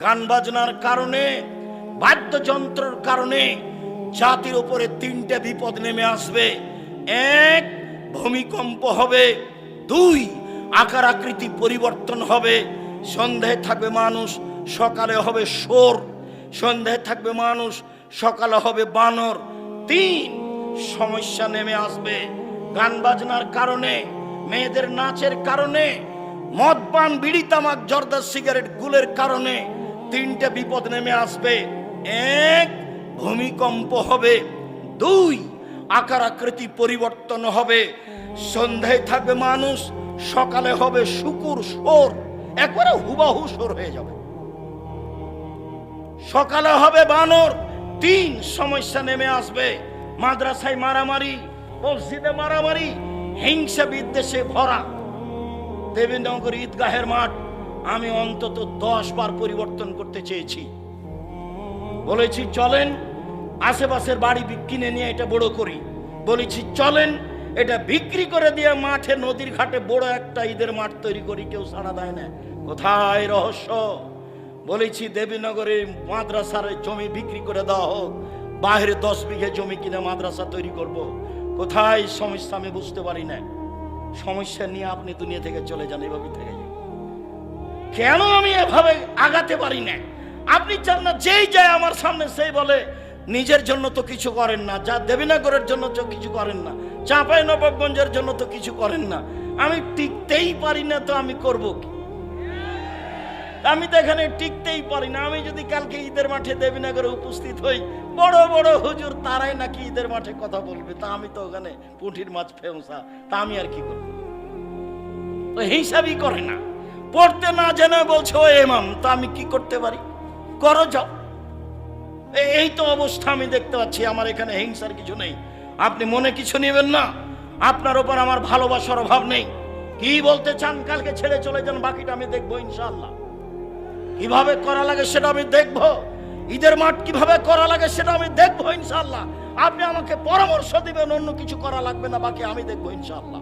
গান বাজনার কারণে, বাদ্যযন্ত্রের কারণে জাতির উপরে তিনটে বিপদ নেমে আসবে। এক, ভূমিকম্প হবে। দুই, আকার আকৃতি পরিবর্তন হবে। সন্ধ্যায় থাকবে মানুষ, সকালে হবে শোর। সন্ধ্যায় থাকবে মানুষ, সকালে হবে বানর। তিন, সমস্যা নেমে আসবে গান বাজনার কারণে, মেয়েদের নাচের কারণে, মদ পান, বিড়ি, তামাক, জর্দা, সিগারেট, গুলের কারণে তিনটে বিপদ নেমে আসবে। এক, ভূমিকম্প হবে। দুই, আকার আকৃতি পরিবর্তন হবে। সন্ধ্যায় থাকবে মানুষ, সকালে হবে শুকুর, শোর, একবারে হুবাহু শোর হয়ে যাবে। সকালে হবে বানর। তিন, সমস্যা নেমে আসবে। মাদ্রাসায় মারামারি, মসজিদে মারামারি, হিংসা বিদ্বেষে ভরা। দেবীনগর ঈদগাহের মাঠ আমি অন্তত 10 বার পরিবর্তন করতে চেয়েছি। বলেছি চলেন আশেপাশের বাড়ি কিনে নিয়ে এটা বড় করি। বলেছি চলেন এটা বিক্রি করে দিয়ে মাঠে, নদীর ঘাটে বড় একটা ঈদের মাঠ তৈরি করি। কেউ সাড়া দেয় না। কোথায় রহস্য? বলেছি দেবীনগরে মাদ্রাসার জমি বিক্রি করে দেওয়া হোক, বাইরে 10 বিঘে জমি কিনে মাদ্রাসা তৈরি করব। কোথায় সমস্যা আমি বুঝতে পারি না। সমস্যা নিয়ে আপনি দুনিয়া থেকে চলে যান, এভাবে থেকে যান। কেন আমি এভাবে আগাতে পারি না? আপনি চান না যেই যায় আমার সামনে সেই বলে নিজের জন্য তো কিছু করেন না, যা দেবীনগরের জন্য তো কিছু করেন না, চাঁপাইনবাবগঞ্জের জন্য তো কিছু করেন না। আমি টিকতেই পারি না, তো আমি করব কি? আমি তো এখানে টিকতেই পারি না। আমি যদি কালকে ঈদের মাঠে দেবীনগরে উপস্থিত হই, বড় বড় হুজুর তারাই নাকি ঈদের মাঠে কথা বলবে, তা আমি তো ওখানে পুঁটির মাছ ফেমসা, তা আমি আর কি করব? তো হিসাবই করে না, পড়তে না জেনে বলছে ও ইমাম, তা আমি কি করতে পারি? করো যাও। এই তো অবস্থা আমি দেখতে পাচ্ছি। আমার এখানে হিংসার কিছু নেই, আপনি মনে কিছু নেবেন না। আপনার উপর আমার ভালোবাসার অভাব নেই। কি বলতে চান কালকে ছেড়ে চলে যান, বাকিটা আমি দেখবো ইনশাআল্লাহ। কিভাবে করা লাগে সেটা আমি দেখবো। ঈদের মাঠ কিভাবে করা লাগে সেটা আমি দেখবো ইনশাআল্লাহ। আপনি আমাকে পরামর্শ দিবেন, অন্য কিছু করা লাগবে না, বাকি আমি দেখবো ইনশাআল্লাহ।